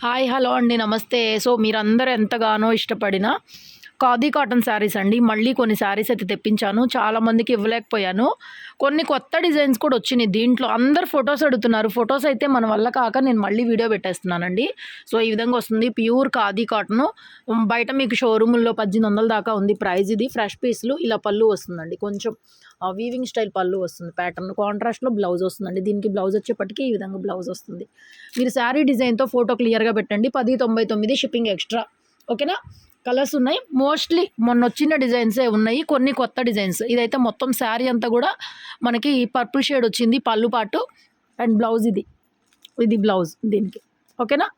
Hi hello అండి నమస్తే. So మీరందరూ ఎంతగానో ఇష్టపడిన ఖాదీ కాటన్ శారీస్ అండి. మళ్ళీ కొన్ని శారీస్ అయితే తెప్పించాను. చాలామందికి ఇవ్వలేకపోయాను. కొన్ని కొత్త డిజైన్స్ కూడా వచ్చినాయి దీంట్లో. అందరూ ఫోటోస్ అడుగుతున్నారు. ఫోటోస్ అయితే మన వల్ల కాక నేను మళ్ళీ వీడియో పెట్టేస్తున్నానండి. సో ఈ విధంగా వస్తుంది ప్యూర్ ఖాదీ కాటను. బయట మీకు షోరూముల్లో 1800 దాకా ఉంది ప్రైస్. ఇది ఫ్రెష్ పీస్లు. ఇలా పళ్ళు వస్తుందండి. కొంచెం వీవింగ్ స్టైల్ పళ్ళు వస్తుంది. ప్యాటర్న్ కాంట్రాస్ట్లో బ్లౌజ్ వస్తుందండి. దీనికి బ్లౌజ్ వచ్చేప్పటికి ఈ విధంగా బ్లౌజ్ వస్తుంది. మీరు శారీ డిజైన్తో ఫోటో క్లియర్గా పెట్టండి. 1099 షిప్పింగ్ ఎక్స్ట్రా. ఓకేనా. కలర్స్ ఉన్నాయి. మోస్ట్లీ మొన్న వచ్చిన డిజైన్సే ఉన్నాయి. కొన్ని కొత్త డిజైన్స్. ఇదైతే మొత్తం శారీ అంతా కూడా మనకి పర్పుల్ షేడ్ వచ్చింది పళ్ళు పాటు. అండ్ బ్లౌజ్ ఇది బ్లౌజ్ దీనికి. ఓకేనా.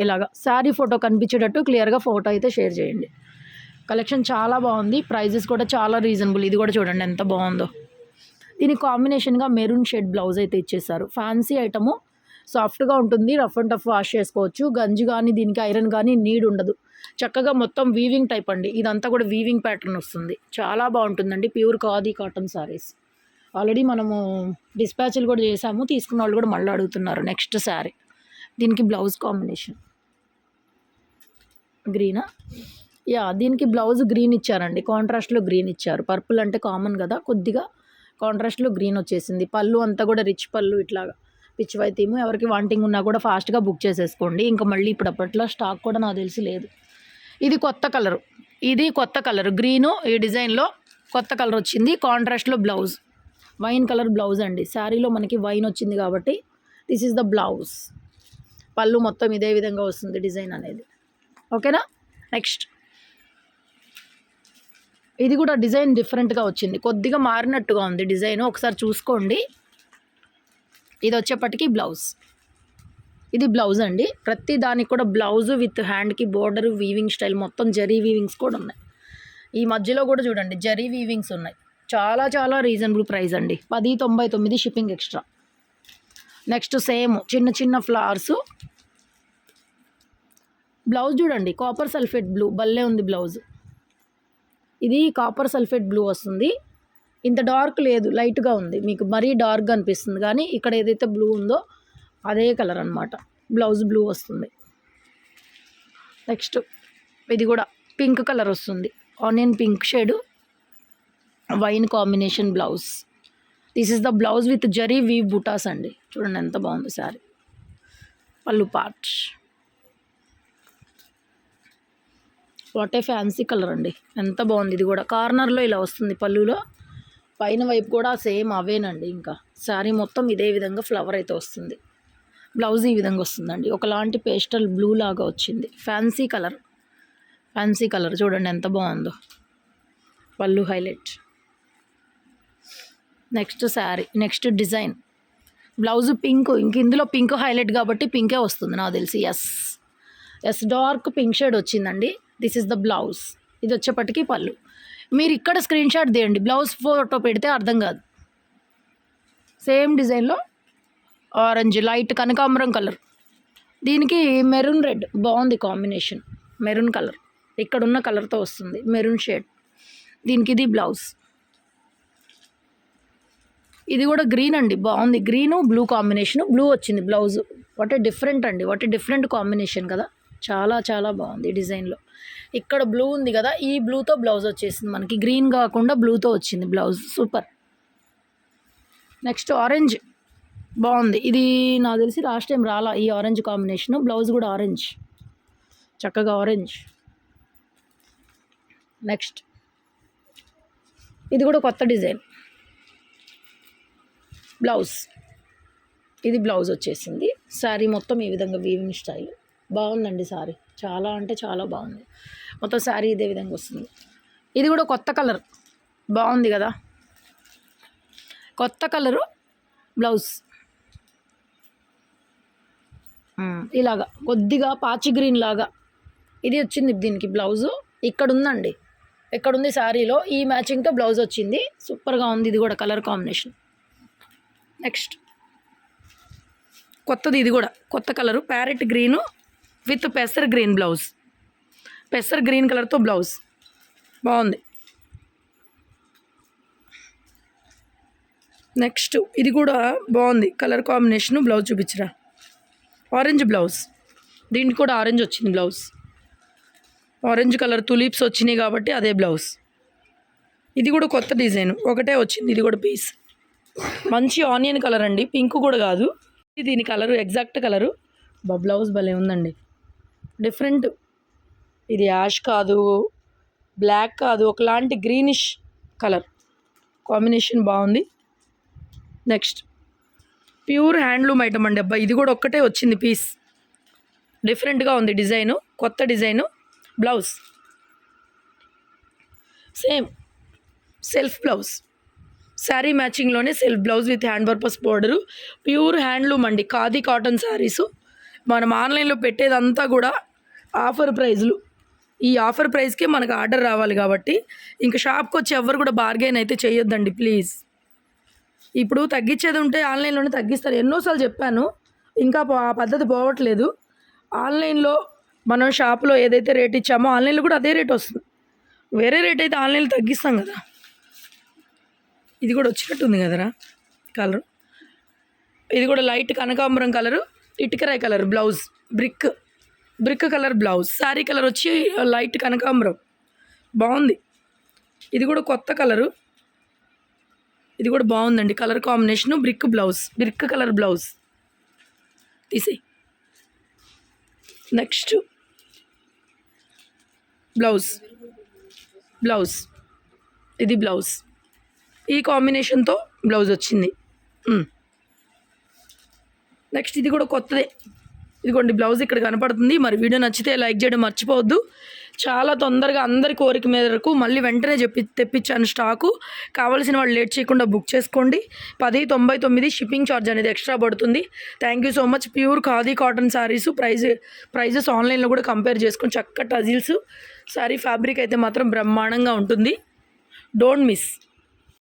ఇలాగా శారీ ఫోటో కనిపించేటట్టు క్లియర్గా ఫోటో అయితే షేర్ చేయండి. కలెక్షన్ చాలా బాగుంది. ప్రైజెస్ కూడా చాలా రీజనబుల్. ఇది కూడా చూడండి ఎంత బాగుందో. దీనికి కాంబినేషన్గా మెరూన్ షేడ్ బ్లౌజ్ అయితే ఇచ్చేసారు. Fancy item. సాఫ్ట్గా ఉంటుంది. రఫ్ అండ్ టఫ్ వాష్ చేసుకోవచ్చు. గంజి కానీ దీనికి ఐరన్ కానీ నీడ్ ఉండదు. చక్కగా మొత్తం వీవింగ్ టైప్ అండి. ఇదంతా కూడా వీవింగ్ ప్యాటర్న్ వస్తుంది. చాలా బాగుంటుందండి. Pure khadi cotton saris. Already మనము డిస్పాచ్లు కూడా చేసాము. తీసుకున్న వాళ్ళు కూడా మళ్ళీ అడుగుతున్నారు. నెక్స్ట్ శారీ. దీనికి బ్లౌజ్ కాంబినేషన్ గ్రీనా. దీనికి బ్లౌజ్ గ్రీన్ ఇచ్చారండి. కాంట్రాస్ట్లో గ్రీన్ ఇచ్చారు. పర్పుల్ అంటే కామన్ కదా, కొద్దిగా కాంట్రాస్ట్లో గ్రీన్ వచ్చేసింది. పళ్ళు అంతా కూడా రిచ్ పళ్ళు. ఇట్లాగా పిచ్ వై థీము. ఎవరికి వాంటింగ్ ఉన్నా కూడా ఫాస్ట్గా బుక్ చేసేసుకోండి. ఇంకా మళ్ళీ ఇప్పుడు అప్పట్లో స్టాక్ కూడా నాకు తెలిసి లేదు. ఇది కొత్త కలరు. ఇది కొత్త కలర్ గ్రీను. ఈ డిజైన్లో కొత్త కలర్ వచ్చింది. కాంట్రాస్ట్లో బ్లౌజ్ వైన్ కలర్ బ్లౌజ్ అండి. శారీలో మనకి వైన్ వచ్చింది కాబట్టి దిస్ ఈజ్ ద బ్లౌజ్. పళ్ళు మొత్తం ఇదే విధంగా వస్తుంది డిజైన్ అనేది. ఓకేనా. నెక్స్ట్ ఇది కూడా డిజైన్ డిఫరెంట్గా వచ్చింది. కొద్దిగా మారినట్టుగా ఉంది డిజైన్. ఒకసారి చూసుకోండి. ఇది వచ్చేప్పటికి బ్లౌజ్. ఇది బ్లౌజ్ అండి. ప్రతి దానికి కూడా బ్లౌజ్ విత్ హ్యాండ్కి బోర్డర్ వీవింగ్ స్టైల్ మొత్తం జరీ వీవింగ్స్ కూడా ఉన్నాయి. ఈ మధ్యలో కూడా చూడండి జరీ వీవింగ్స్ ఉన్నాయి. చాలా చాలా రీజనబుల్ ప్రైస్ అండి. 1099 షిప్పింగ్ ఎక్స్ట్రా. నెక్స్ట్ సేమ్ చిన్న చిన్న ఫ్లవర్స్. బ్లౌజ్ చూడండి కాపర్ సల్ఫేట్ బ్లూ భలే ఉంది బ్లౌజ్. ఇది కాపర్ సల్ఫేట్ బ్లూ వస్తుంది. ఇంత డార్క్ లేదు, లైట్గా ఉంది. మీకు మరీ డార్క్గా అనిపిస్తుంది కానీ ఇక్కడ ఏదైతే బ్లూ ఉందో అదే కలర్ అనమాట. బ్లౌజ్ బ్లూ వస్తుంది. నెక్స్ట్ ఇది కూడా పింక్ కలర్ వస్తుంది. Onion pink shade wine combination blouse. This is the blouse with zari weave బుటాస్ అండి. చూడండి ఎంత బాగుంది శారీ. పళ్ళు part. What a fancy colour అండి. ఎంత బాగుంది. ఇది కూడా కార్నర్లో ఇలా వస్తుంది పళ్ళులో. పైన వైపు కూడా సేమ్ అవేనండి. ఇంకా శారీ మొత్తం ఇదే విధంగా ఫ్లవర్ అయితే వస్తుంది. బ్లౌజ్ ఈ విధంగా వస్తుందండి. ఒకలాంటి పేస్టల్ బ్లూ లాగా వచ్చింది. Fancy colour. ఫ్యాన్సీ కలర్ చూడండి ఎంత బాగుందో. పళ్ళు highlight. Next sari. Next design. Blouse pink. ఇంక ఇందులో పింక్ హైలైట్ కాబట్టి పింకే వస్తుంది నాకు తెలిసి. ఎస్ డార్క్ పింక్ షేడ్ వచ్చిందండి. This is the blouse. ఇది వచ్చేప్పటికి పళ్ళు. మీరు ఇక్కడ స్క్రీన్ షాట్ తీయండి. బ్లౌజ్ ఫోటో పెడితే అర్థం కాదు. సేమ్ డిజైన్లో ఆరెంజ్ లైట్ కనకాంబరం కలర్. దీనికి మెరూన్ రెడ్ బాగుంది కాంబినేషన్. మెరూన్ కలర్ ఇక్కడున్న కలర్తో వస్తుంది. Maroon shade. దీనికి ఇది బ్లౌజ్. ఇది కూడా గ్రీన్ అండి. బాగుంది. Green blue combination. బ్లూ వచ్చింది బ్లౌజ్. వాట్ ఏ డిఫరెంట్ అండి. వాట్ ఏ డిఫరెంట్ కాంబినేషన్ కదా. చాలా చాలా బాగుంది డిజైన్లో. ఇక్కడ బ్లూ ఉంది కదా, ఈ బ్లూతో బ్లౌజ్ వచ్చేసింది మనకి. గ్రీన్ కాకుండా బ్లూతో వచ్చింది బ్లౌజ్. సూపర్. నెక్స్ట్ ఆరెంజ్ బాగుంది. ఇది నాకు తెలిసి లాస్ట్ టైం రాలా ఈ ఆరెంజ్ కాంబినేషను. బ్లౌజ్ కూడా ఆరెంజ్. చక్కగా ఆరెంజ్. నెక్స్ట్ ఇది కూడా కొత్త డిజైన్. బ్లౌజ్. ఇది బ్లౌజ్ వచ్చేసింది. శారీ మొత్తం ఈ విధంగా వీవింగ్ స్టైల్. బాగుందండి శారీ. చాలా అంటే చాలా బాగుంది. మొత్తం శారీ ఇదే విధంగా వస్తుంది. ఇది కూడా కొత్త కలర్. బాగుంది కదా. కొత్త కలరు బ్లౌజ్. ఇలాగా కొద్దిగా పాచి గ్రీన్ లాగా ఇది వచ్చింది దీనికి బ్లౌజు. ఇక్కడ ఉందండి. ఎక్కడుంది శారీలో. ఈ మ్యాచింగ్తో బ్లౌజ్ వచ్చింది. సూపర్గా ఉంది. ఇది కూడా కలర్ కాంబినేషన్. నెక్స్ట్ కొత్తది. ఇది కూడా కొత్త కలరు. ప్యారెట్ గ్రీను విత్ పెసర్ గ్రీన్ బ్లౌజ్. పెసర్ గ్రీన్ కలర్తో బ్లౌజ్ బాగుంది. నెక్స్ట్ ఇది కూడా బాగుంది కలర్ కాంబినేషను. బ్లౌజ్ చూపించరా. Orange blouse. దీనికి కూడా ఆరెంజ్ వచ్చింది బ్లౌజ్. ఆరెంజ్ కలర్ తులీప్స్ వచ్చినాయి కాబట్టి అదే బ్లౌజ్. ఇది కూడా కొత్త డిజైన్, ఒకటే వచ్చింది. ఇది కూడా పీస్ మంచి ఆనియన్ కలర్ అండి, పింక్ కూడా కాదు. ఇది దీని కలరు ఎగ్జాక్ట్ కలరు. బ్లౌజ్ భలే ఉందండి, డిఫరెంట్. ఇది యాష్ కాదు, బ్లాక్ కాదు, ఒకలాంటి గ్రీనిష్ కలర్ కాంబినేషన్ బాగుంది. నెక్స్ట్ ప్యూర్ హ్యాండ్లూమ్ ఐటమ్ అండి. అబ్బా ఇది కూడా ఒక్కటే వచ్చింది పీస్, డిఫరెంట్గా ఉంది డిజైను, కొత్త design. Blouse same self blouse, sari మ్యాచింగ్లోనే self blouse with hand purpose border. Pure handloom అండి, ఖాదీ కాటన్ శారీసు. మనం ఆన్లైన్లో పెట్టేదంతా కూడా ఆఫర్ ప్రైజ్లు. ఈ ఆఫర్ ప్రైస్కే మనకు ఆర్డర్ రావాలి కాబట్టి ఇంకా షాప్కి వచ్చి ఎవరు కూడా బార్గెన్ అయితే చేయొద్దండి ప్లీజ్. ఇప్పుడు తగ్గించేది ఉంటే ఆన్లైన్లోనే తగ్గిస్తారు, ఎన్నోసార్లు చెప్పాను, ఇంకా ఆ పద్ధతి పోవట్లేదు. ఆన్లైన్లో మనం షాప్లో ఏదైతే రేట్ ఇచ్చామో ఆన్లైన్లో కూడా అదే రేట్ వస్తుంది. వేరే రేట్ అయితే ఆన్లైన్లో తగ్గిస్తాం కదా. ఇది కూడా వచ్చినట్టుంది కదరా కలరు. ఇది కూడా లైట్ కనకాంబరం కలరు, ఇటుకరాయి colour blouse, brick colour blouse. Sari colour వచ్చి లైట్ కనకాంబరం, బాగుంది. ఇది కూడా కొత్త కలరు, ఇది కూడా బాగుందండి colour combination. Brick colour blouse తీసేయి. నెక్స్ట్ బ్లౌజ్ ఇది బ్లౌజ్, ఈ కాంబినేషన్తో బ్లౌజ్ వచ్చింది. నెక్స్ట్ ఇది కూడా కొత్తదే, ఇదిగోండి బ్లౌజ్ ఇక్కడ కనపడుతుంది. మరి వీడియో నచ్చితే లైక్ చేయడం మర్చిపోవద్దు. చాలా తొందరగా అందరి కోరిక మేరకు మళ్ళీ వెంటనే తెప్పించాను స్టాకు. కావాల్సిన వాళ్ళు లేట్ చేయకుండా బుక్ చేసుకోండి. 10.99 షిప్పింగ్ ఛార్జ్ అనేది ఎక్స్ట్రా పడుతుంది. Thank you so much. Pure khadi cotton saris. Prices ఆన్లైన్లో కూడా కంపేర్ చేసుకొని చక్కటి టజిల్స్ శారీ ఫ్యాబ్రిక్ అయితే మాత్రం బ్రహ్మాండంగా ఉంటుంది. Don't miss.